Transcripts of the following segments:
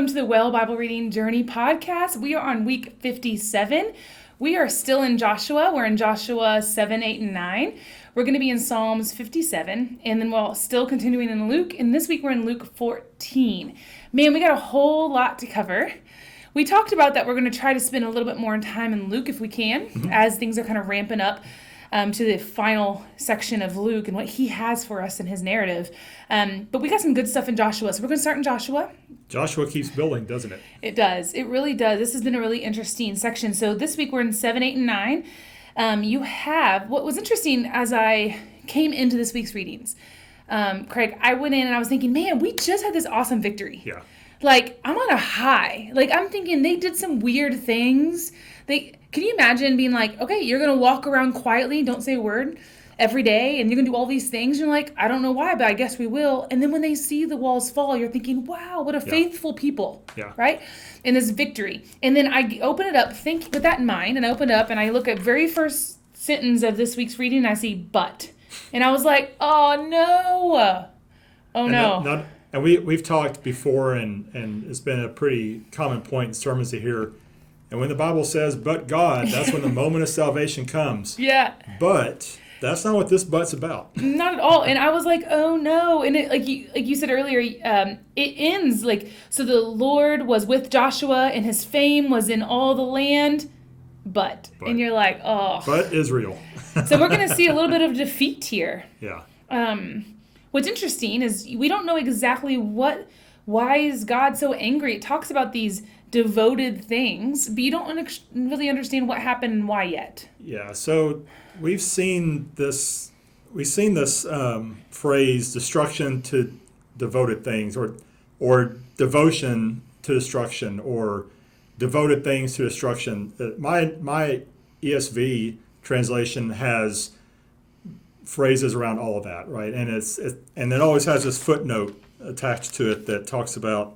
welcome to the Well Bible Reading Journey podcast. We are on week 57. We are still in Joshua. We're in Joshua 7, 8, and 9. We're going to be in Psalms 57, and then we're still continuing in Luke. And this week we're in Luke 14. Man, we got a whole lot to cover. We talked about that we're going to try to spend a little bit more time in Luke if we can, as things are kind of ramping up to the final section of Luke and what he has for us in his narrative. But we got some good stuff in Joshua. So we're going to start in Joshua. Joshua keeps building, doesn't it? It does. It really does. This has been a really interesting section. So this week we're in 7, 8, and 9. You have, what was interesting as I came into this week's readings, Craig, I went in and I was thinking, man, we just had this awesome victory. Yeah. Like, I'm on a high. Like, I'm thinking they did some weird things. Can you imagine being like, okay, you're going to walk around quietly, don't say a word every day, and you're going to do all these things? You're like, I don't know why, but I guess we will. And then when they see the walls fall, you're thinking, wow, what a faithful people, right? And this victory. And then I open it up, with that in mind, and I open it up, and I look at very first sentence of this week's reading, and I see but. And I was like, oh, no. Oh, no. And we've talked before, and it's been a pretty common point in sermons to hear. And when the Bible says, but God, that's when the moment of salvation comes. Yeah. But that's not what this but's about. Not at all. And I was like, oh, no. And it, like you said earlier, it ends like, so the Lord was with Joshua, and his fame was in all the land. But. And you're like, oh. But Israel. So we're going to see a little bit of defeat here. Yeah. What's interesting is we don't know exactly why is God so angry. It talks about these devoted things, but you don't really understand what happened and why yet. Yeah, so we've seen this phrase, destruction to devoted things, or devotion to destruction, or devoted things to destruction. My ESV translation has phrases around all of that, right? And and it always has this footnote attached to it that talks about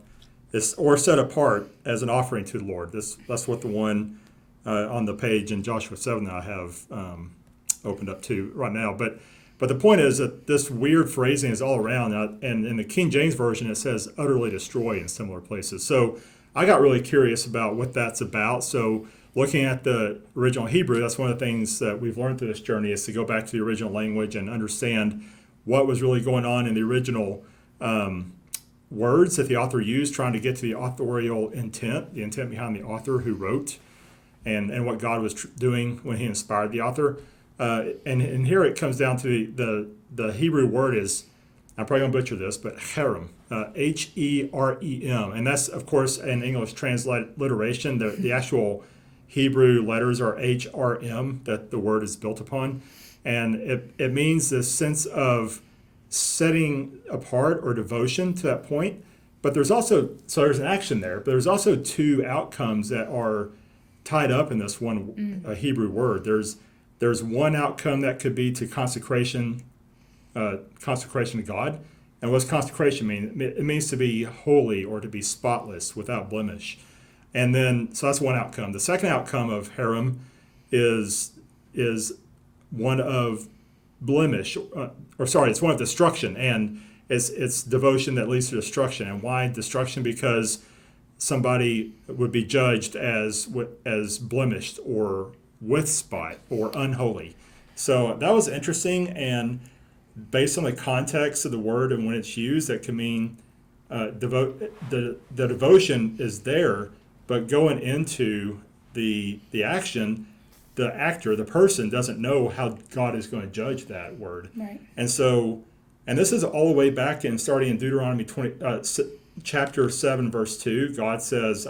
this, or set apart as an offering to the Lord. That's what the one on the page in Joshua 7 that I have opened up to right now. But the point is that this weird phrasing is all around, and in the King James Version it says utterly destroy in similar places. So I got really curious about what that's about. So looking at the original Hebrew, that's one of the things that we've learned through this journey, is to go back to the original language and understand what was really going on in the original words that the author used, trying to get to the authorial intent, the intent behind the author who wrote, and what God was doing when he inspired the author. And here it comes down to the Hebrew word is, I'm probably going to butcher this, but herem, H-E-R-E-M. And that's, of course, in English transliteration. The actual Hebrew letters are H-R-M that the word is built upon. And it means this sense of setting apart or devotion to that point. But there's an action there, but there's also two outcomes that are tied up in this one Hebrew word. There's one outcome that could be to consecration to God. And what's consecration mean? It means to be holy or to be spotless, without blemish. And then, so that's one outcome. The second outcome of herem is one of blemish, it's one of destruction, and it's devotion that leads to destruction. And why destruction? Because somebody would be judged as blemished or with spot or unholy. So that was interesting, and based on the context of the word and when it's used, that can mean the devotion is there, but going into the action, the actor, the person, doesn't know how God is going to judge that word. Right. And so, and this is all the way back starting in Deuteronomy chapter 7, verse 2. God says,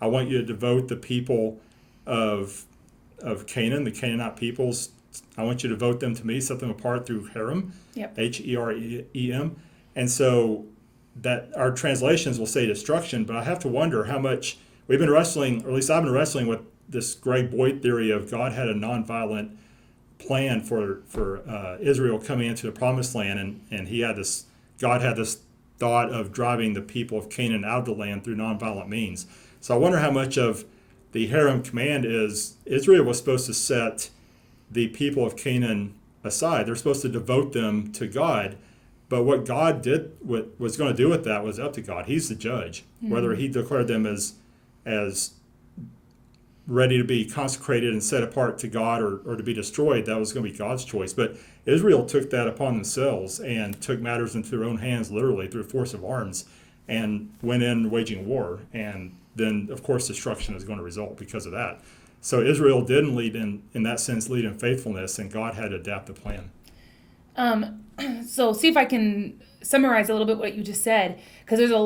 I want you to devote the people of Canaan, the Canaanite peoples. I want you to devote them to me, set them apart through herem, H-E-R-E-M. And so that our translations will say destruction, but I have to wonder how much we've been wrestling, or at least I've been wrestling with this Greg Boyd theory of God had a nonviolent plan for Israel coming into the promised land, and God had this thought of driving the people of Canaan out of the land through nonviolent means. So I wonder how much of the herem command is Israel was supposed to set the people of Canaan aside. They're supposed to devote them to God, But what God did, what was going to do with that was up to God. He's the judge. Whether he declared them as ready to be consecrated and set apart to God or to be destroyed, that was going to be God's choice. But Israel took that upon themselves and took matters into their own hands, literally through force of arms, and went in waging war. And then, of course, destruction is going to result because of that. So Israel didn't lead in that sense, lead in faithfulness, and God had to adapt the plan. So see if I can summarize a little bit what you just said, because there's a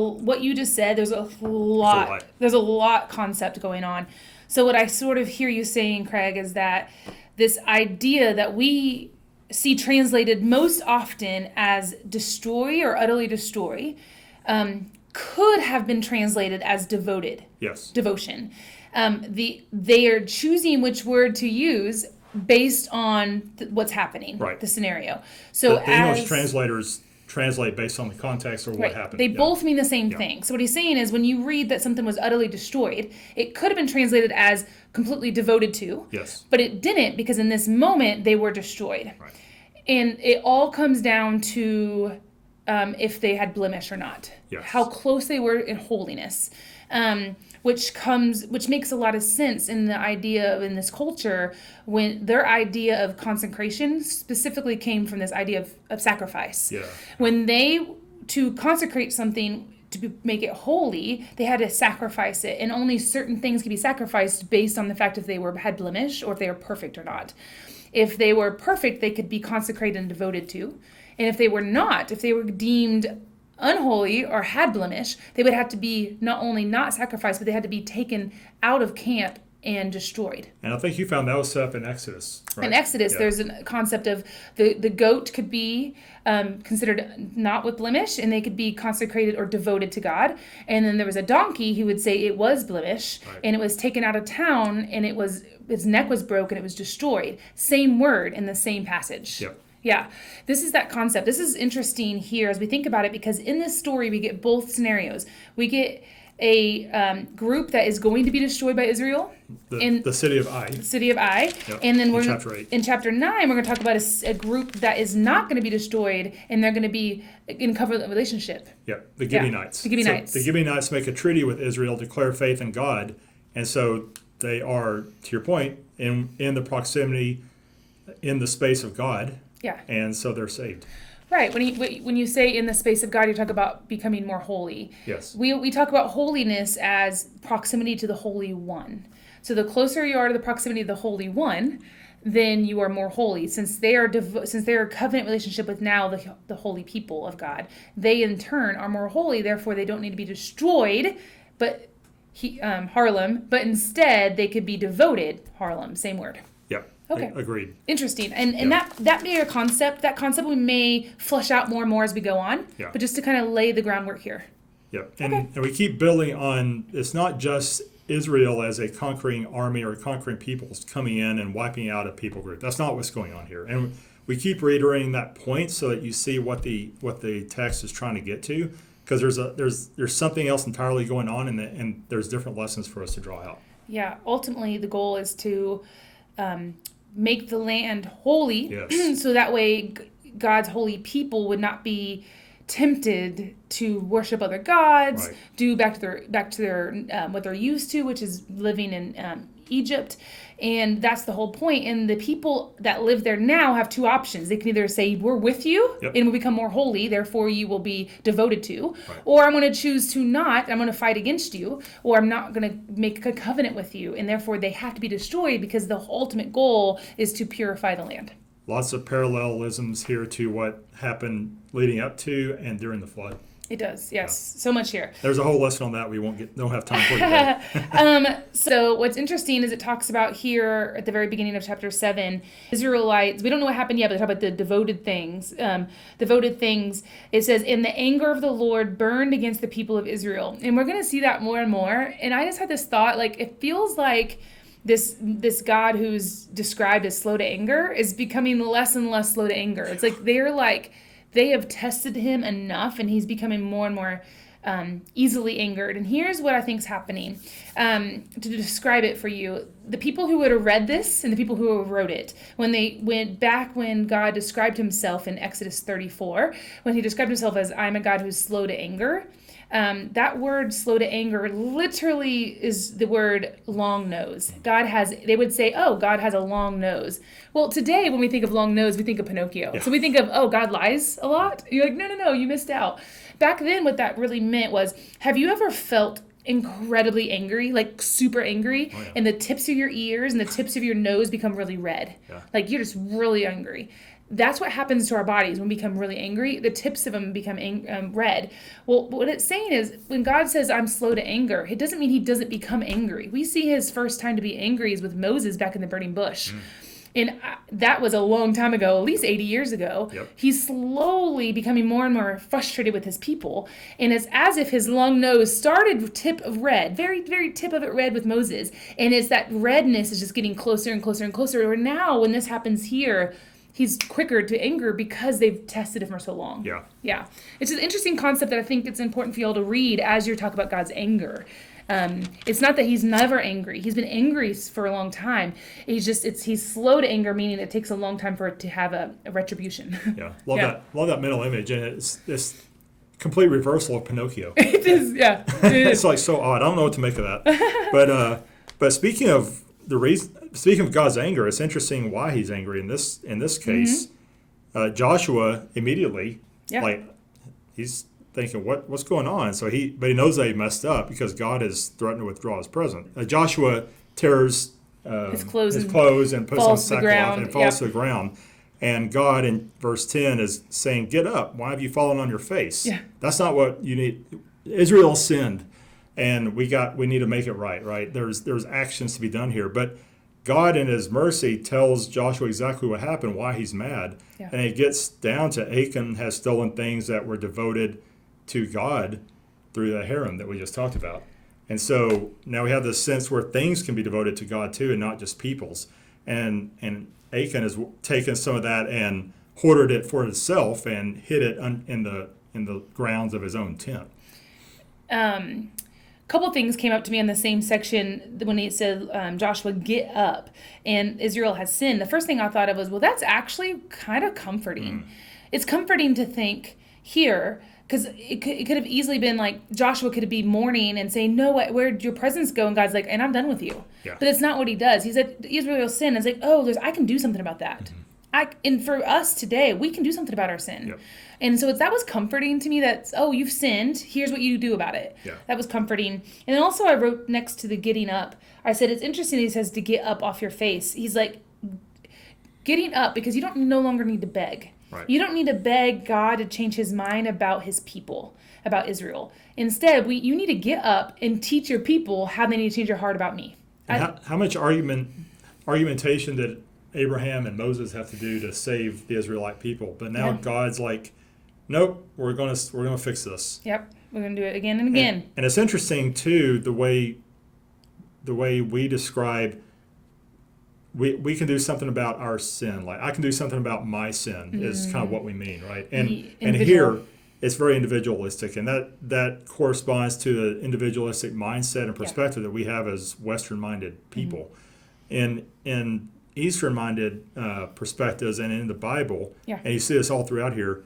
lot concept going on. So what I sort of hear you saying, Craig, is that this idea that we see translated most often as destroy or utterly destroy could have been translated as devoted. Yes. Devotion. They are choosing which word to use based on what's happening, right. The scenario. So the English translators translate based on the context or what happened. They both mean the same thing. So what he's saying is when you read that something was utterly destroyed, it could have been translated as completely devoted to. Yes. But it didn't, because in this moment they were destroyed. Right. And it all comes down to if they had blemish or not. Yes. How close they were in holiness. Which makes a lot of sense in the idea of, in this culture, when their idea of consecration specifically came from this idea of sacrifice. Yeah. When to consecrate something to make it holy, they had to sacrifice it, and only certain things could be sacrificed based on the fact if they had blemish or if they were perfect or not. If they were perfect, they could be consecrated and devoted to, and if they were not, if they were deemed unholy or had blemish, they would have to be not only not sacrificed, but they had to be taken out of camp and destroyed. And I think you found that was set up in Exodus, right? In Exodus, there's a concept of the goat could be considered not with blemish, and they could be consecrated or devoted to God. And then there was a donkey who would say it was blemish, and it was taken out of town, and its neck was broken, it was destroyed. Same word in the same passage. Yep. Yeah, this is that concept. This is interesting here as we think about it, because in this story we get both scenarios. We get a group that is going to be destroyed by Israel. The city of Ai. City of Ai. Yep. And then in chapter 9, we're going to talk about a group that is not going to be destroyed, and they're going to be in covenant relationship. Yeah, the Gibeonites. The Gibeonites. So the Gibeonites make a treaty with Israel, declare faith in God, and so they are, to your point, in the proximity, in the space of God. Yeah. And so they're saved. Right. When you say in the space of God, you talk about becoming more holy. Yes. We talk about holiness as proximity to the Holy One. So the closer you are to the proximity of the Holy One, then you are more holy. Since they are covenant relationship with now the holy people of God, they in turn are more holy. Therefore, they don't need to be destroyed, but Harlem. But instead, they could be devoted. Harlem, same word. Yep. Okay. Agreed. Interesting. And that may be a concept. That concept we may flesh out more and more as we go on. Yeah. But just to kind of lay the groundwork here. Yep. And we keep building on, it's not just Israel as a conquering army or conquering peoples coming in and wiping out a people group. That's not what's going on here. And we keep reiterating that point so that you see what the text is trying to get to, because there's something else entirely going on, and there's different lessons for us to draw out. Yeah. Ultimately, the goal is to make the land holy, yes. So that way God's holy people would not be tempted to worship other gods, right. do back to their what they're used to, which is living in Egypt. And that's the whole point. And the people that live there now have two options. They can either say, we're with you, yep. and we'll become more holy, therefore you will be devoted to, right. or I'm going to choose to not, I'm going to fight against you, or I'm not going to make a covenant with you, and therefore they have to be destroyed, because the ultimate goal is to purify the land. Lots of parallelisms here to what happened leading up to and during the flood. It does, yes. Yeah. So much here. There's a whole lesson on that we don't have time for today. So what's interesting is it talks about here at the very beginning of chapter 7, Israelites, we don't know what happened yet, but they talk about the devoted things. It says, "In the anger of the Lord burned against the people of Israel." And we're going to see that more and more. And I just had this thought, like, it feels like this God who's described as slow to anger is becoming less and less slow to anger. It's like they have tested him enough, and he's becoming more and more easily angered. And here's what I think is happening. To describe it for you, the people who would have read this and the people who wrote it, when they went back when God described himself in Exodus 34, when he described himself as, I'm a God who's slow to anger, that word slow to anger literally is the word long nose. They would say, oh, God has a long nose. Well, today when we think of long nose, we think of Pinocchio. Yeah. So we think of, oh, God lies a lot. You're like, no, you missed out. Back then, what that really meant was, have you ever felt incredibly angry, like super angry, and the tips of your ears and the tips of your nose become really red? Yeah. Like you're just really angry. That's what happens to our bodies when we become really angry. The tips of them become red. Well, what it's saying is when God says, I'm slow to anger, it doesn't mean he doesn't become angry. We see his first time to be angry is with Moses back in the burning bush. And that was a long time ago, at least 80 years ago. Yep. He's slowly becoming more and more frustrated with his people. And it's as if his long nose started with tip of red, very, very tip of it red with Moses. And it's that redness is just getting closer and closer and closer. Or now when this happens here, he's quicker to anger because they've tested him for so long. Yeah. It's an interesting concept that I think it's important for y'all to read as you talk about God's anger. It's not that he's never angry. He's been angry for a long time. He's slow to anger, meaning it takes a long time for it to have a retribution. Yeah. Love that mental image. And it's this complete reversal of Pinocchio. It is, yeah. It's like so odd. I don't know what to make of that. But speaking of God's anger, it's interesting why he's angry in this case. Joshua immediately, he's thinking, what's going on? But he knows that he messed up because God has threatened to withdraw his presence. Joshua tears his clothes and puts on sackcloth and falls to the ground. And God in verse 10 is saying, get up. Why have you fallen on your face? Yeah. That's not what you need. Israel sinned, and we need to make it right? There's actions to be done here. But God in his mercy tells Joshua exactly what happened, why he's mad. Yeah. And it gets down to Achan has stolen things that were devoted to God through the herem that we just talked about. And so now we have this sense where things can be devoted to God too and not just people's. And Achan has taken some of that and hoarded it for himself and hid it in the grounds of his own tent. Couple things came up to me in the same section when he said, Joshua, get up, and Israel has sinned. The first thing I thought of was, well, that's actually kind of comforting. It's comforting to think here, because it could have easily been like Joshua could be mourning and saying, no, where'd your presence go? And God's like, and I'm done with you. Yeah. But it's not what he does. He said, Israel sinned. It's like, I can do something about that. And for us today, we can do something about our sin. Yep. And so that was comforting to me that, you've sinned. Here's what you do about it. Yeah. That was comforting. And then also I wrote next to the getting up, I said, it's interesting that he says to get up off your face. He's like, getting up because you no longer need to beg. Right. You don't need to beg God to change his mind about his people, about Israel. Instead, you need to get up and teach your people how they need to change their heart about me. How much argumentation did Abraham and Moses have to do to save the Israelite people? But now God's like, nope, we're gonna fix this. Yep, we're gonna do it again and again. And it's interesting too the way we describe. We can do something about our sin. Like I can do something about my sin is kind of what we mean, right? And here it's very individualistic, and that corresponds to the individualistic mindset and perspective that we have as Western-minded people. In Eastern-minded perspectives and in the Bible, and you see this all throughout here,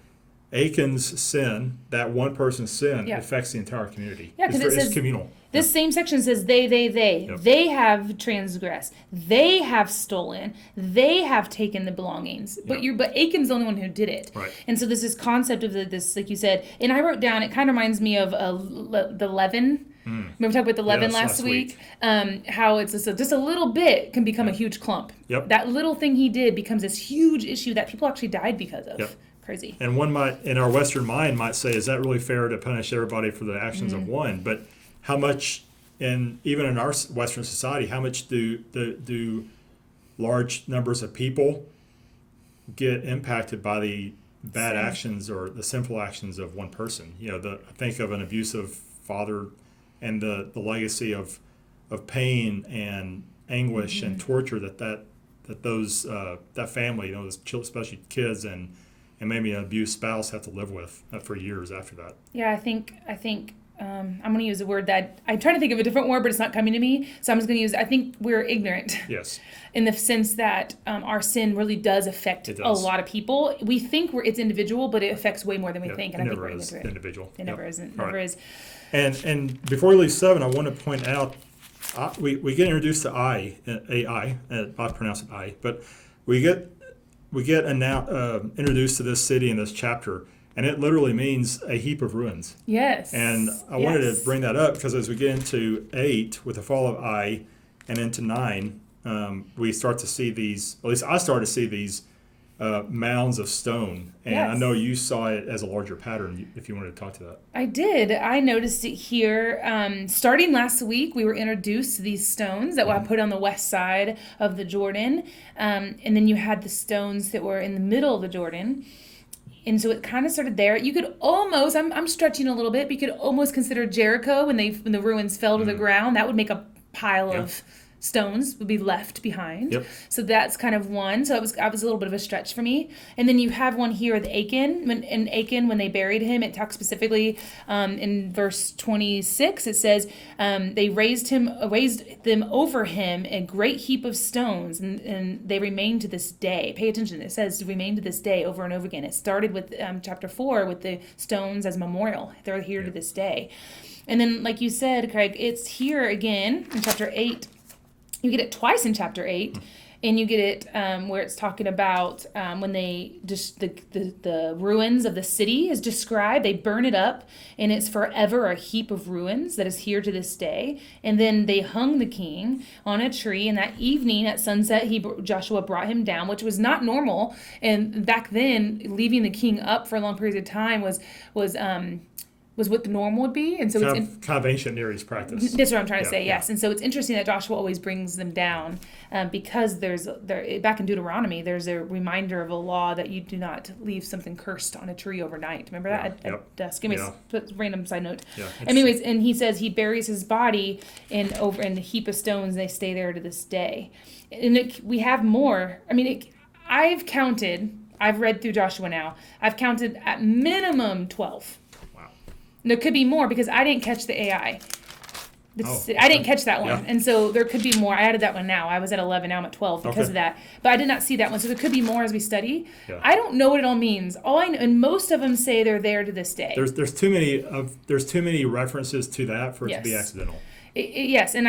Achan's sin, that one person's sin, affects the entire community. Yeah, because it's communal. This same section says they. Yep. They have transgressed. They have stolen. They have taken the belongings. But Achan's the only one who did it. Right. And so there's this concept of this, like you said, and I wrote down, it kind of reminds me of the leaven. Remember we talked about the leaven last week? How it's just a little bit can become a huge clump. Yep. That little thing he did becomes this huge issue that people actually died because of. Yep. Crazy. And one might, in our Western mind, might say, is that really fair to punish everybody for the actions of one? But how much, even in our Western society, how much do large numbers of people get impacted by the bad actions or the sinful actions of one person? Think of an abusive father and the legacy of pain and anguish and torture that family, those especially kids and maybe an abused spouse have to live with for years after that. Yeah, I think I'm going to use a word that I'm trying to think of a different word, but it's not coming to me. So I'm just going to use, I think we're ignorant. Yes. In the sense that our sin really does affect a lot of people. We think it's individual, but it affects way more than we think. And I think we're ignorant. Individual. It never isn't. Never is. And before we leave 7, I want to point out, we get introduced to AI, I pronounce it I, but we get introduced to this city in this chapter. And it literally means a heap of ruins. Yes. And I wanted to bring that up because as we get into 8 with the fall of Ai and into 9, we start to see these, at least I started to see these mounds of stone. And I know you saw it as a larger pattern, if you wanted to talk to that. I did. I noticed it here. Starting last week, we were introduced to these stones that were put on the west side of the Jordan. And then you had the stones that were in the middle of the Jordan. And so it kind of started there. You could almost, I'm stretching a little bit, but you could almost consider Jericho when the ruins fell to the ground. That would make a pile of stones would be left behind. Yep. So that's kind of one. So that was a little bit of a stretch for me. And then you have one here with Achan. When they buried him, it talks specifically in verse 26. It says they raised them over him a great heap of stones, and they remain to this day. Pay attention. It says remain to this day over and over again. It started with chapter 4 with the stones as memorial. They're here to this day. And then, like you said, Craig, it's here again in chapter 8. You get it twice in chapter 8, and you get it where it's talking about when they just the ruins of the city is described. They burn it up, and it's forever a heap of ruins that is here to this day. And then they hung the king on a tree, and that evening at sunset, Joshua brought him down, which was not normal. And back then, leaving the king up for long periods of time was what the norm would be. And so kind of ancient Near East practice. That's what I'm trying to say, yes. And so it's interesting that Joshua always brings them down because back in Deuteronomy, there's a reminder of a law that you do not leave something cursed on a tree overnight. Remember that? At dusk. Random side note. Yeah, anyways, and he says he buries his body in the heap of stones, and they stay there to this day. And we have more. I mean, I've read through Joshua now. I've counted at minimum 12. There could be more because I didn't catch the AI. I didn't catch that one. Yeah. And so there could be more. I added that one now. I was at 11, now I'm at 12 because of that. But I did not see that one. So there could be more as we study. Yeah. I don't know what it all means. All I know, and most of them say they're there to this day. There's too many references to that for it to be accidental. Yes, and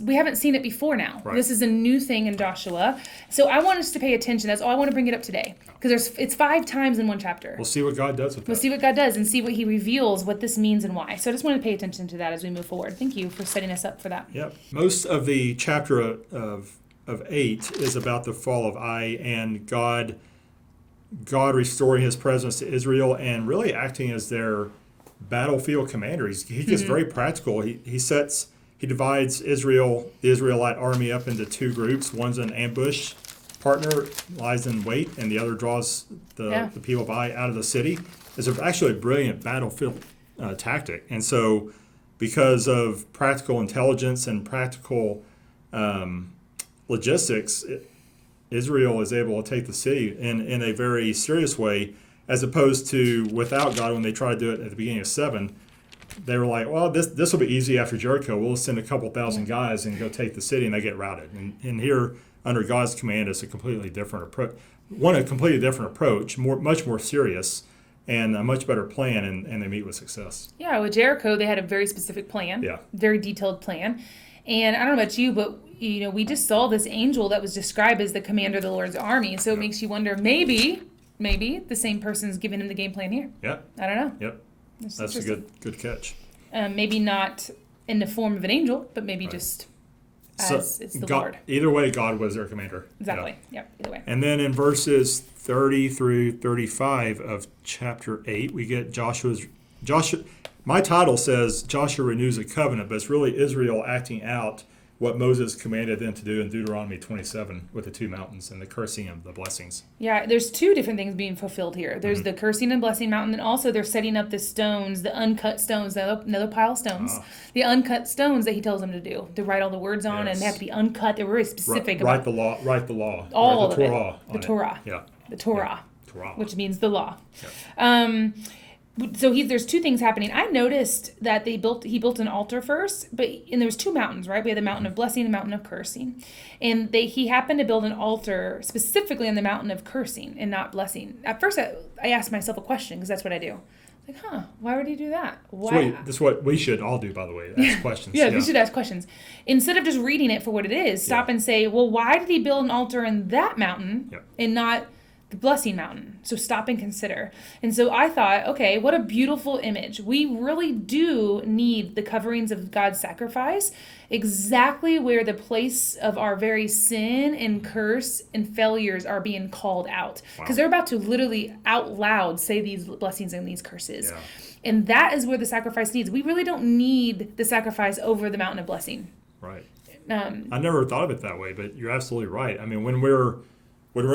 we haven't seen it before now. Right. This is a new thing in Joshua. So I want us to pay attention. That's all I want to bring it up today. Because it's 5 times in one chapter. We'll see what God does with that. We'll see what God does and see what he reveals, what this means and why. So I just want to pay attention to that as we move forward. Thank you for setting us up for that. Yep. Most of the chapter of 8 is about the fall of Ai and God restoring his presence to Israel and really acting as their battlefield commander. He gets very practical. He divides the Israelite army up into 2 groups. One's an ambush partner, lies in wait, and the other draws the people of Ai out of the city. It's actually a brilliant battlefield tactic. And so because of practical intelligence and practical logistics, Israel is able to take the city in a very serious way, as opposed to without God when they tried to do it at the beginning of 7. They were like, well, this will be easy after Jericho. We'll send a couple thousand guys and go take the city, and they get routed. And here, under God's command, it's a completely different approach. Much more serious, and a much better plan, and they meet with success. Yeah, with Jericho, they had a very specific plan, very detailed plan. And I don't know about you, but we just saw this angel that was described as the commander of the Lord's army. So it makes you wonder, maybe the same person's giving him the game plan here. Yeah. I don't know. Yep. That's a good catch. Maybe not in the form of an angel, but maybe just as it's the Lord. Either way, God was their commander. Exactly. Yep. Either way. And then in verses 30 through 35 of chapter 8, we get Joshua. My title says Joshua renews a covenant, but it's really Israel acting out what Moses commanded them to do in Deuteronomy 27 with the 2 mountains and the cursing and the blessings. Yeah, there's 2 different things being fulfilled here. There's the cursing and blessing mountain, and also they're setting up the stones, the uncut stones, another pile of stones, the uncut stones that he tells them to do, to write all the words on, and they have to be uncut. They're very specific about write the law. All the Torah. The Torah. Yeah. The Torah. Torah. Which means the law. Yeah. So there's two things happening. I noticed that he built an altar first, and there was two mountains, right? We had the mountain of blessing and mountain of cursing, and he happened to build an altar specifically on the mountain of cursing and not blessing. At first, I asked myself a question because that's what I do. Like, why would he do that? Why? That's what we should all do, by the way. Ask questions. Yeah, we should ask questions instead of just reading it for what it is. Stop and say, well, why did he build an altar in that mountain and not the blessing mountain? So stop and consider. And so I thought, okay, what a beautiful image. We really do need the coverings of God's sacrifice exactly where the place of our very sin and curse and failures are being called out. Because they're about to literally out loud say these blessings and these curses. Yeah. And that is where the sacrifice needs. We really don't need the sacrifice over the mountain of blessing. Right. I never thought of it that way, but you're absolutely right. I mean, when we're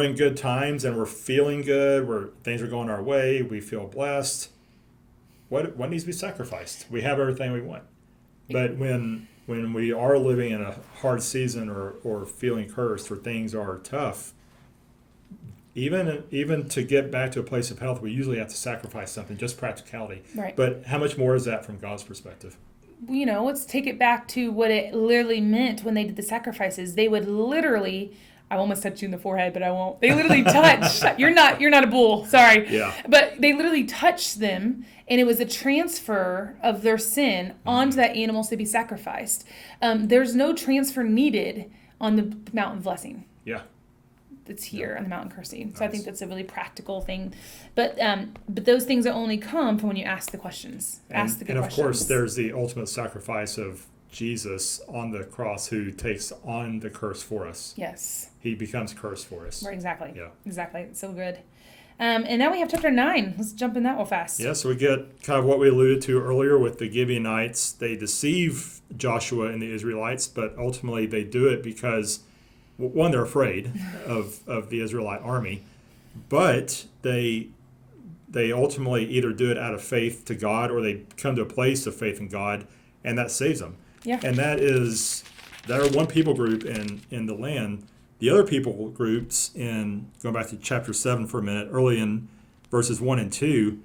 in good times and we're feeling good, where things are going our way, we feel blessed, what needs to be sacrificed? We have everything we want. But when we are living in a hard season or feeling cursed or things are tough, even to get back to a place of health, we usually have to sacrifice something, just practicality. Right. But how much more is that from God's perspective? Let's take it back to what it literally meant when they did the sacrifices. They would literally... I almost touched you in the forehead, but I won't. They literally touch. You're not a bull. Sorry. Yeah. But they literally touched them, and it was a transfer of their sin onto that animal to be sacrificed. There's no transfer needed on the mountain blessing. Yeah. It's here on the mountain cursing. So nice. I think that's a really practical thing. But those things only come from when you ask the questions. Ask the good questions. And of course, there's the ultimate sacrifice of Jesus on the cross who takes on the curse for us. Yes. He becomes cursed for us. Right, exactly. Yeah. Exactly. It's so good. And now we have chapter 9. Let's jump in that real fast. Yeah, so we get kind of what we alluded to earlier with the Gibeonites. They deceive Joshua and the Israelites, but ultimately they do it because, one, they're afraid of the Israelite army, but they ultimately either do it out of faith to God or they come to a place of faith in God, and that saves them. Yeah. And that are one people group in the land. The other people groups, going back to chapter 7 for a minute, early in verses 1 and 2,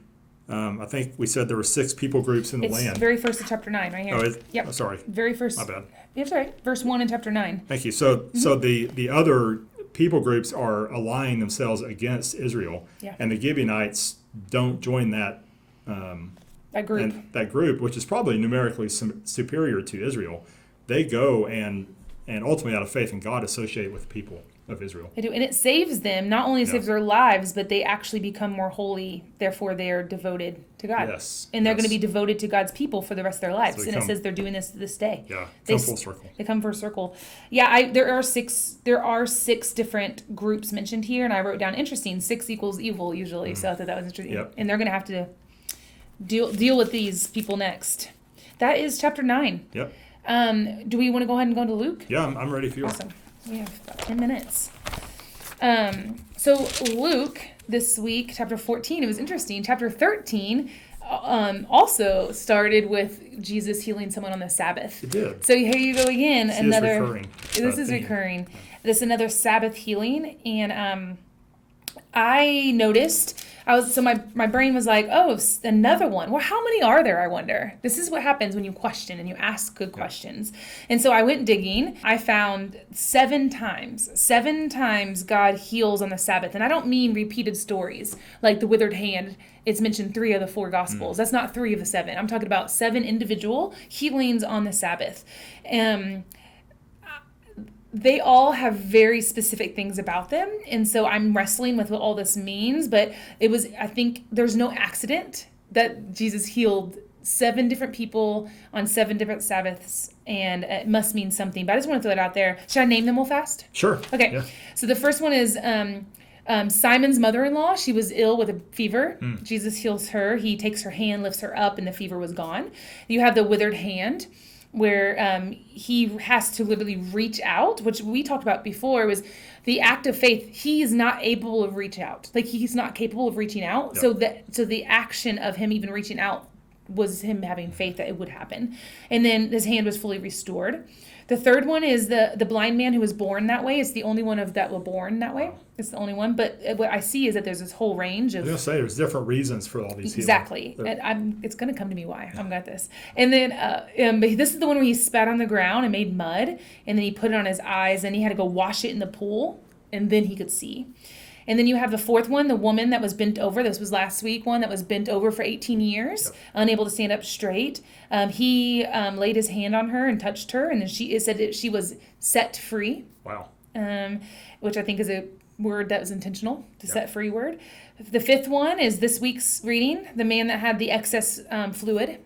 I think we said there were 6 people groups in the land. It's very first of chapter 9 right here. Oh, yep. Oh, sorry. Very first. My bad. It's all right. Verse 1 in chapter 9. Thank you. So the other people groups are aligning themselves against Israel. Yeah. And the Gibeonites don't join that group. And that group, which is probably numerically superior to Israel. They go and ultimately out of faith in God associate with the people of Israel. They do. And it saves them. Not only saves their lives, but they actually become more holy. Therefore, they are devoted to God. Yes. And they're going to be devoted to God's people for the rest of their lives. And it says they're doing this to this day. Yeah. Come full circle. They come full circle. Yeah. There are six different groups mentioned here, and I wrote down interesting. 6 equals evil usually. So I thought that was interesting. Yep. And they're going to have to deal with these people next. That is chapter 9. Yep. Do we want to go ahead and go to Luke? Yeah, I'm ready for you. Awesome. We have about 10 minutes. So Luke, this week, chapter 14, it was interesting. Chapter 13 also started with Jesus healing someone on the Sabbath. It did. So here you go again. This is recurring. This is another Sabbath healing. And I noticed... my brain was like, oh, another one. Well, how many are there, I wonder? This is what happens when you question and you ask good questions. And so I went digging. I found 7 times. 7 times God heals on the Sabbath. And I don't mean repeated stories like the withered hand. It's mentioned 3 of the 4 Gospels. That's not 3 of the 7. I'm talking about 7 individual healings on the Sabbath. They all have very specific things about them. And so I'm wrestling with what all this means. But I think there's no accident that Jesus healed 7 different people on 7 different Sabbaths. And it must mean something. But I just want to throw that out there. Should I name them real fast? Sure. Okay. Yeah. So the first one is Simon's mother-in-law. She was ill with a fever. Jesus heals her. He takes her hand, lifts her up, and the fever was gone. You have the withered hand, where he has to literally reach out, which we talked about before, was the act of faith. He is not able to reach out. Like, he's not capable of reaching out. Yep. So the action of him even reaching out was him having faith that it would happen. And then his hand was fully restored. The third one is the blind man who was born that way. It's the only one of that were born that way. It's the only one. But what I see is that there's this whole range of. I was going to say there's different reasons for all these Exactly. And it's going to come to me why. I've got this. And then but this is the one where he spat on the ground and made mud, and then he put it on his eyes, and he had to go wash it in the pool, and then he could see. And then you have the fourth one, the woman that was bent over. This was last week, one that was bent over for 18 years, unable to stand up straight. He laid his hand on her and touched her, and then it said that she was set free. Wow. Which I think is a word that was intentional, set free word. The fifth one is this week's reading, the man that had the excess fluid.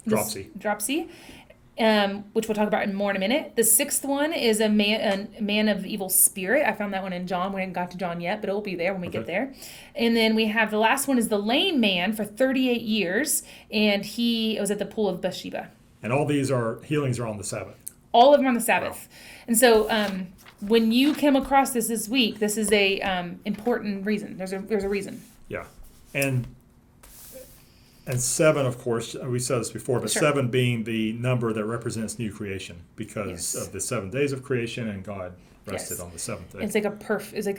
Dropsy. Which we'll talk about more in a minute. The sixth one is a man of evil spirit. I found that one in John. We haven't got to John yet, but it will be there when we get there. And then we have the last one is the lame man for 38 years, and he was at the pool of Bathsheba. And all these healings are on the Sabbath. All of them on the Sabbath. Wow. And so when you came across this week, this is a important reason. There's a reason. Yeah, and 7, of course, we said this before, but Sure. 7 being the number that represents new creation because of the 7 days of creation, and God rested on the 7th day. It's like a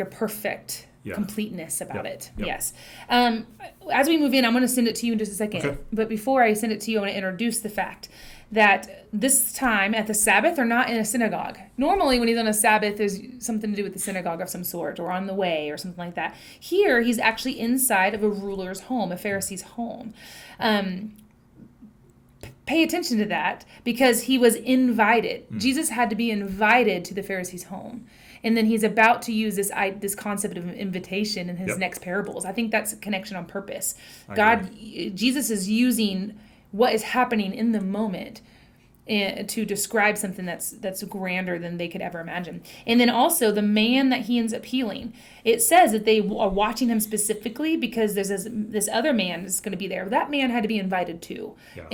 perfect completeness about it. Yep. Yes. As we move in, I'm going to send it to you in just a second. Okay. But before I send it to you, I want to introduce the fact that this time at the Sabbath, they're not in a synagogue. Normally, when he's on a Sabbath, there's something to do with the synagogue of some sort, or on the way, or something like that. Here, he's actually inside of a ruler's home, a Pharisee's home. Pay attention to that, because he was invited. Jesus had to be invited to the Pharisee's home. And then he's about to use this concept of invitation in his next parables. I think that's a connection on purpose. Jesus is using what is happening in the moment to describe something that's grander than they could ever imagine. And then also the man that he ends up healing. It says that they are watching him specifically because there's this other man that's going to be there. That man had to be invited too. Yeah.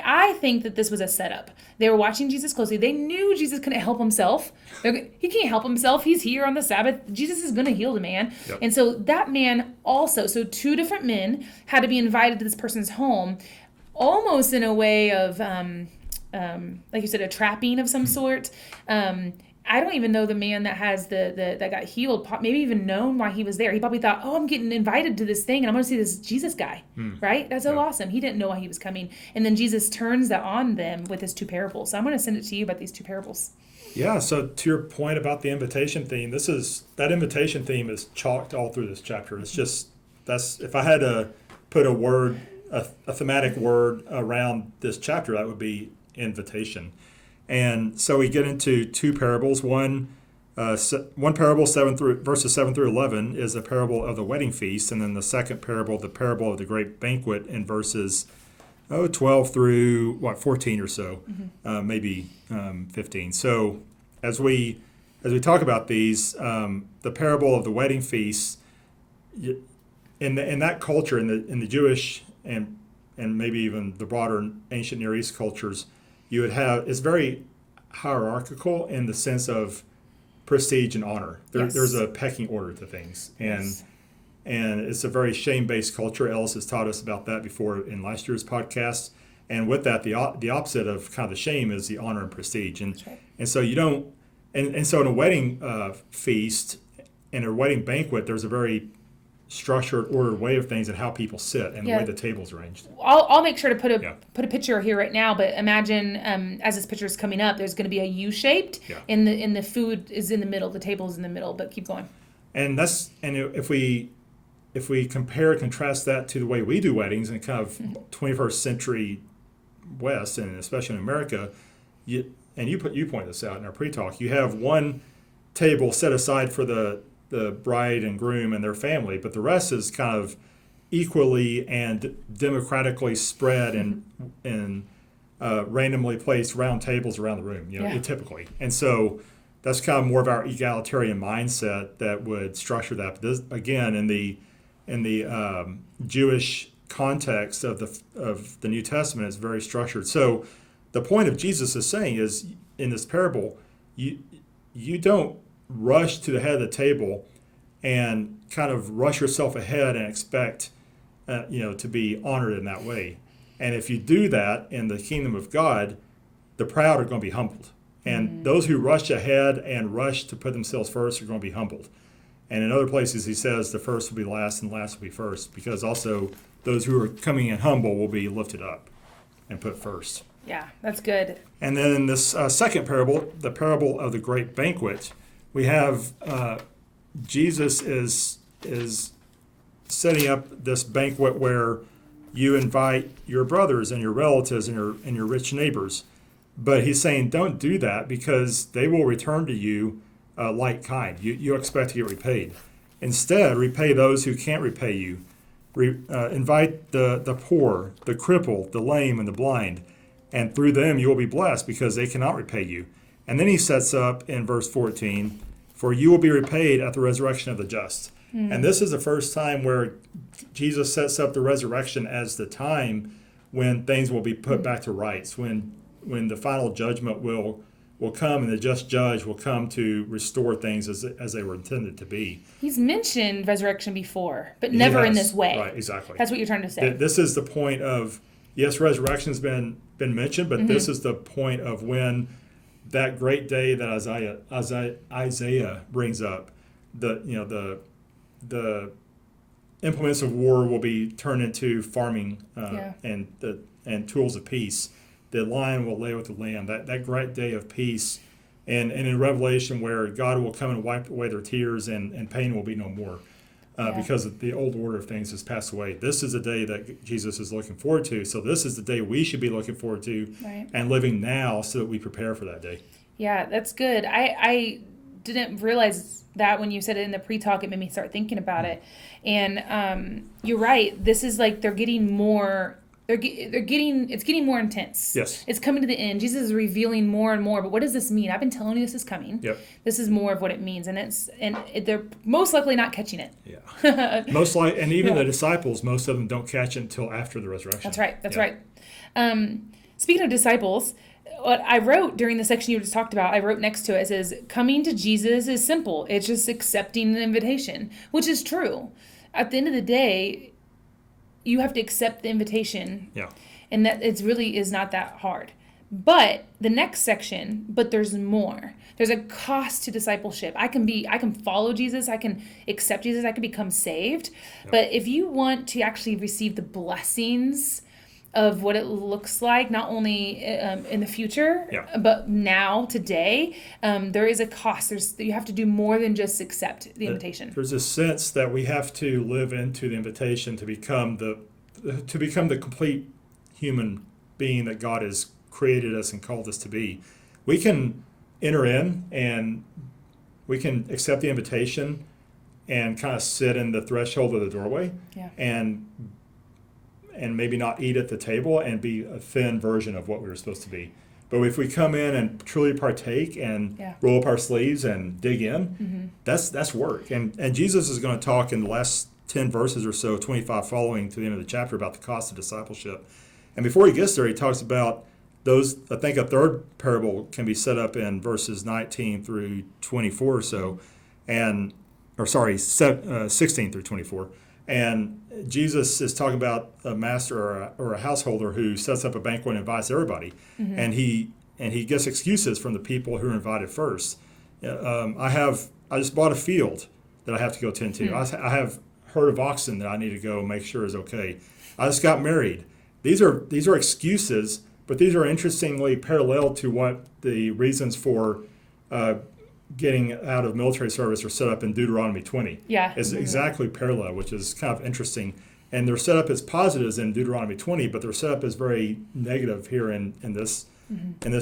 I think that this was a setup. They were watching Jesus closely. They knew Jesus couldn't help himself. He can't help himself. He's here on the Sabbath. Jesus is going to heal the man. Yep. And so that man also, so 2 different men had to be invited to this person's home, almost in a way of, like you said, a trapping of some sort. I don't even know the man that has that got healed, maybe even known why he was there. He probably thought, I'm getting invited to this thing, and I'm going to see this Jesus guy, right? That's so awesome. He didn't know why he was coming. And then Jesus turns that on them with his 2 parables. So I'm going to send it to you about these 2 parables. Yeah, so to your point about the invitation theme, that invitation theme is chalked all through this chapter. It's just, if I had to put a thematic word around this chapter, that would be invitation. And so we get into 2 parables. One parable, verses 7 through 11, is a parable of the wedding feast, and then the second parable, the parable of the great banquet, in verses 12 through 14 or so, maybe 15. So as we talk about these, the parable of the wedding feast, in that culture, in the Jewish and maybe even the broader ancient Near East cultures, you would have, it's very hierarchical in the sense of prestige and honor. There's a pecking order to things, and it's a very shame-based culture. Ellis has taught us about that before in last year's podcast. And with that, the opposite of kind of the shame is the honor and prestige. And so you don't, and so in a wedding feast and a wedding banquet, there's a very structured, ordered way of things and how people sit and the way the table's arranged. I'll make sure to put a picture here right now, but imagine as this picture is coming up, there's going to be a U-shaped, and the food is in the middle, the table is in the middle, but keep going. And if we contrast that to the way we do weddings in kind of 21st century West, and especially in America, you point this out in our pre-talk, you have one table set aside for the bride and groom and their family, but the rest is kind of equally and democratically spread and randomly placed round tables around the room, typically. And so that's kind of more of our egalitarian mindset that would structure that. But this, again, in the Jewish context of the New Testament, it's very structured. So the point of Jesus is saying is, in this parable, you don't rush to the head of the table and kind of rush yourself ahead and expect to be honored in that way. And if you do that in the kingdom of God, the proud are going to be humbled. And those who rush ahead and rush to put themselves first are going to be humbled. And in other places, he says the first will be last and last will be first, because also those who are coming in humble will be lifted up and put first. Yeah, that's good. And then in this second parable, the parable of the great banquet, we have Jesus is setting up this banquet where you invite your brothers and your relatives and your rich neighbors. But he's saying, don't do that, because they will return to you like kind. You expect to get repaid. Instead, repay those who can't repay you. Invite the poor, the crippled, the lame, and the blind. And through them you will be blessed, because they cannot repay you. And then he sets up in verse 14, for you will be repaid at the resurrection of the just. And this is the first time where Jesus sets up the resurrection as the time when things will be put back to rights, when the final judgment will come, and the just judge will come to restore things as they were intended to be. He's mentioned resurrection before, but never in this way. Right, exactly. That's what you're trying to say. This is the point of, yes, resurrection's been mentioned, but this is the point of when that great day that Isaiah brings up, the implements of war will be turned into farming and tools of peace. The lion will lay with the lamb. That great day of peace, and in Revelation where God will come and wipe away their tears, and pain will be no more, because the old order of things has passed away. This is the day that Jesus is looking forward to. So this is the day we should be looking forward to, and living now so that we prepare for that day. Yeah, that's good. I didn't realize that when you said it in the pre-talk. It made me start thinking about it. And you're right. This is like they're getting more. It's getting more intense. Yes. It's coming to the end. Jesus is revealing more and more. But what does this mean? I've been telling you this is coming. Yep. This is more of what it means, and they're most likely not catching it. Yeah. And even the disciples, most of them don't catch it until after the resurrection. That's right. That's right. Speaking of disciples, what I wrote during the section you just talked about, I wrote next to it, says, coming to Jesus is simple. It's just accepting an invitation, which is true. At the end of the day, you have to accept the invitation. Yeah. And that it really is not that hard. But the next section, but there's more. There's a cost to discipleship. I can follow Jesus. I can accept Jesus. I can become saved. Yep. But if you want to actually receive the blessings of what it looks like, not only in the future, but now, today, there is a cost. You have to do more than just accept the invitation. There's a sense that we have to live into the invitation to become the complete human being that God has created us and called us to be. We can enter in and we can accept the invitation and kind of sit in the threshold of the doorway and maybe not eat at the table and be a thin version of what we were supposed to be. But if we come in and truly partake and roll up our sleeves and dig in, that's work. And Jesus is going to talk in the last 10 verses or so, 25 following to the end of the chapter, about the cost of discipleship. And before he gets there, he talks about those. I think a third parable can be set up in verses 19 through 24 or so, 16 through 24. And Jesus is talking about a master or a householder who sets up a banquet and invites everybody, and he gets excuses from the people who are invited first. I just bought a field that I have to go tend to. I have herd of oxen that I need to go make sure is okay. I just got married. These are excuses, but these are interestingly parallel to what the reasons for getting out of military service are set up in Deuteronomy 20. Yeah. It's exactly parallel, which is kind of interesting. And they're set up as positives in Deuteronomy 20, but they're set up as very negative here in this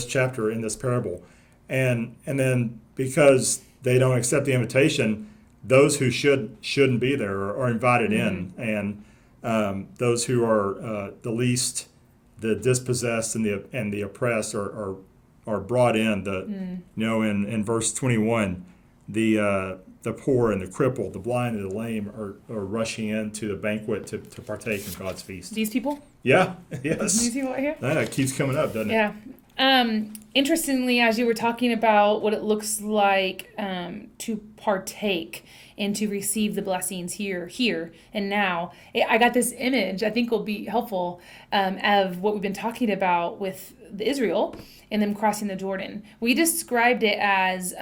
chapter, in this parable. And then because they don't accept the invitation, those who shouldn't be there are invited in, and those who are the least, the dispossessed and the oppressed are brought in. In verse 21, the poor and the crippled, the blind and the lame are rushing into the banquet to partake in God's feast. These people? Yeah. Yes. These people right here? That keeps coming up, doesn't it? Yeah. Interestingly, as you were talking about what it looks like to partake and to receive the blessings here and now, I got this image I think will be helpful of what we've been talking about with Israel and them crossing the Jordan. We described it as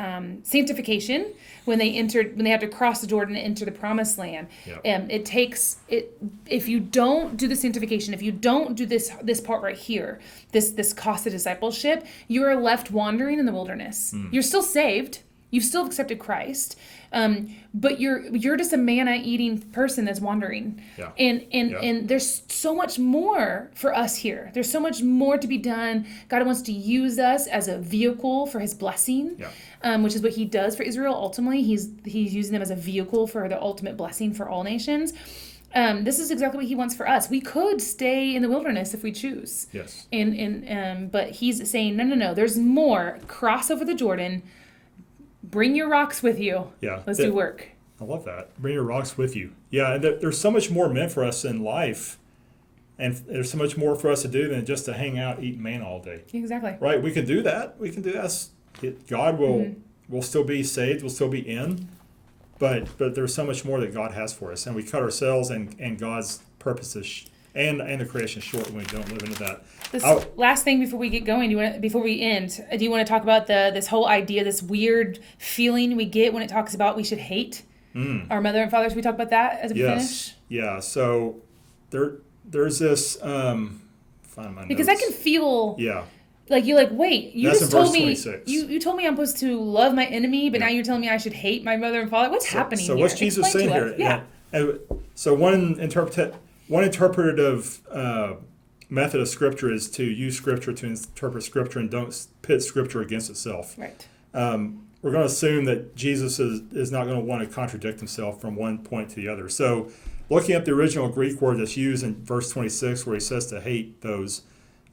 sanctification when they have to cross the Jordan and enter the promised land. Yep. It takes it if you don't do the sanctification, if you don't do this part right here, this cost of discipleship, you are left wandering in the wilderness. You're still saved. You've still accepted Christ, but you're just a manna-eating person that's wandering. Yeah. And there's so much more for us here. There's so much more to be done. God wants to use us as a vehicle for His blessing, which is what He does for Israel. Ultimately, He's using them as a vehicle for the ultimate blessing for all nations. This is exactly what He wants for us. We could stay in the wilderness if we choose. Yes. But He's saying, no. There's more. Cross over the Jordan. Bring your rocks with you. Yeah. Let's do work. I love that. Bring your rocks with you. Yeah, and there's so much more meant for us in life, and there's so much more for us to do than just to hang out, eat manna all day. Exactly. Right? We can do that. God will still be saved. We'll still be in, but there's so much more that God has for us, and we cut ourselves and God's purposes and the creation short when we don't live into that. This last thing before we get going, before we end, do you want to talk about this whole idea, this weird feeling we get when it talks about we should hate our mother and father? Should we talk about that as we finish? Yeah. So there's this. Find my because notes. I can feel. Yeah. Like you're like, wait, you That's just in verse told me 26. you told me I'm supposed to love my enemy, but now you're telling me I should hate my mother and father. What's happening So here? what's Jesus Explain saying to here? us. Yeah. And so one interpretative method of Scripture is to use Scripture to interpret Scripture and don't pit Scripture against itself. Right. We're going to assume that Jesus is not going to want to contradict himself from one point to the other. So looking at the original Greek word that's used in verse 26 where he says to hate those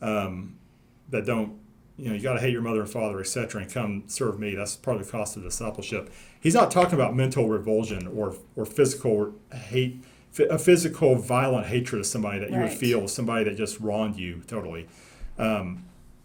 that don't, you got to hate your mother and father, etc., and come serve me. That's part of the cost of discipleship. He's not talking about mental revulsion or physical hate, a physical violent hatred of somebody that you would feel, somebody that just wronged you totally,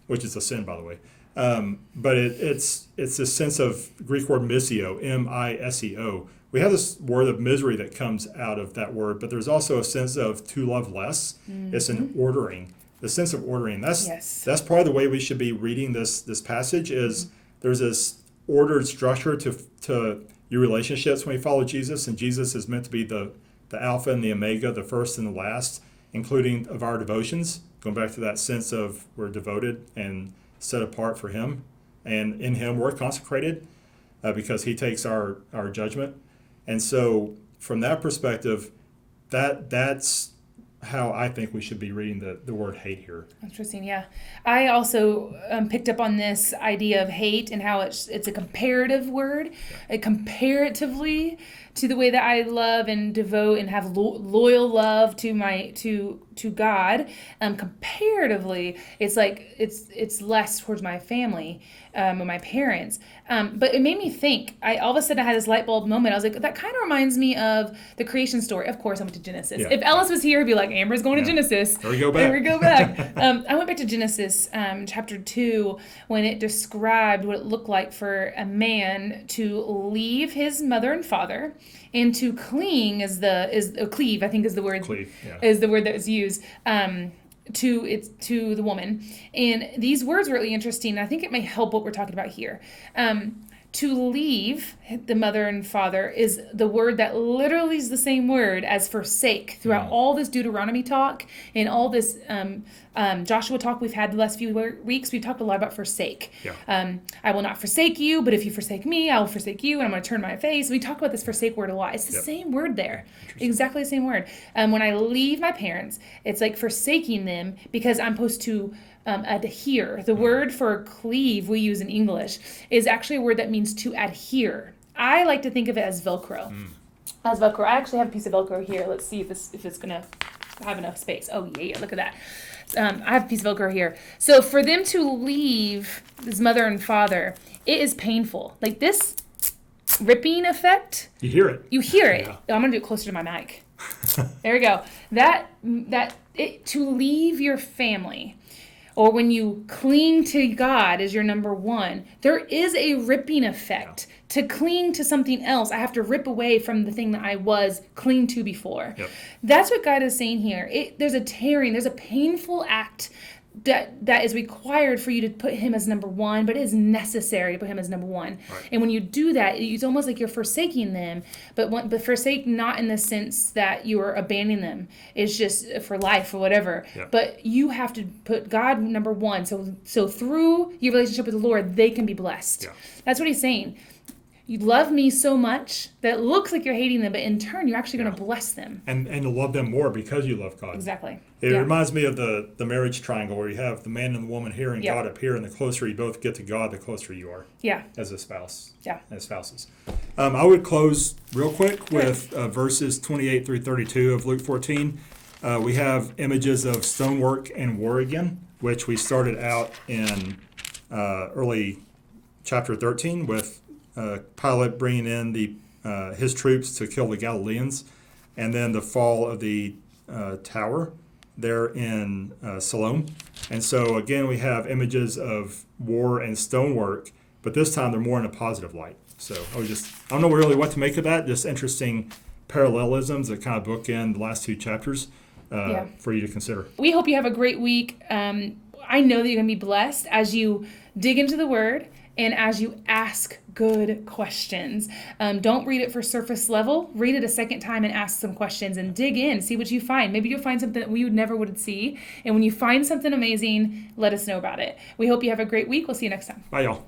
which is a sin, by the way. But it's this sense of Greek word miseo, M-I-S-E-O. We have this word of misery that comes out of that word, but there's also a sense of to love less. It's an ordering, the sense of ordering. That's part of the way we should be reading this passage is there's this ordered structure to your relationships when you follow Jesus, and Jesus is meant to be the Alpha and the Omega, the first and the last, including of our devotions, going back to that sense of we're devoted and set apart for Him, and in Him we're consecrated because He takes our judgment. And so from that perspective, that's how I think we should be reading the word hate here. Interesting, yeah. I also picked up on this idea of hate and how it's a comparative word, comparatively to the way that I love and devote and have loyal love to God. Comparatively, it's like it's less towards my family and my parents. But it made me think. All of a sudden I had this light bulb moment. I was like, that kind of reminds me of the creation story. Of course, I went to Genesis. Yeah. If Ellis was here, he'd be like, Amber's going to Genesis. There we go back. I went back to Genesis chapter 2 when it described what it looked like for a man to leave his mother and father and to cling cleave, I think is the word. Cleave, yeah. Is the word that was used. To the woman. And these words were really interesting. And I think it may help what we're talking about here. To leave the mother and father is the word that literally is the same word as forsake throughout all this Deuteronomy talk and all this Joshua talk we've had the last few weeks. We've talked a lot about forsake. Yeah. I will not forsake you, but if you forsake me, I will forsake you, and I'm going to turn my face. We talk about this forsake word a lot. It's the same word there. Exactly the same word. When I leave my parents, it's like forsaking them because I'm supposed to adhere. The word for cleave we use in English is actually a word that means to adhere. I like to think of it as Velcro. As Velcro. I actually have a piece of Velcro here. Let's see if it's going to have enough space. Oh, yeah, look at that. I have a piece of Velcro here. So for them to leave his mother and father, it is painful. Like this ripping effect. You hear it. You hear it. Yeah. I'm going to do it closer to my mic. There we go. To leave your family, or when you cling to God as your number one, there is a ripping effect. Yeah. To cling to something else, I have to rip away from the thing that I was clinging to before. Yep. That's what God is saying here. There's a tearing, there's a painful act that is required for you to put him as number one, but it is necessary to put him as number one. Right. And when you do that, it's almost like you're forsaking them, but forsake not in the sense that you are abandoning them. It's just for life or whatever. Yeah. But you have to put God number one. So through your relationship with the Lord, they can be blessed. Yeah. That's what he's saying. You love me so much that it looks like you're hating them, but in turn, you're actually going to bless them. And to love them more because you love God. Exactly. It reminds me of the marriage triangle where you have the man and the woman here and God up here, and the closer you both get to God, the closer you are. Yeah. As a spouse. Yeah. As spouses. I would close real quick with verses 28 through 32 of Luke 14. We have images of stonework and war again, which we started out in early chapter 13 with Pilate bringing in his troops to kill the Galileans, and then the fall of the tower there in Siloam. And so again, we have images of war and stonework, but this time they're more in a positive light. So I don't know really what to make of that. Just interesting parallelisms that kind of bookend the last two chapters for you to consider. We hope you have a great week. I know that you're going to be blessed as you dig into the Word and as you ask good questions. Don't read it for surface level. Read it a second time and ask some questions and dig in. See what you find. Maybe you'll find something that we never would see. And when you find something amazing, let us know about it. We hope you have a great week. We'll see you next time. Bye, y'all.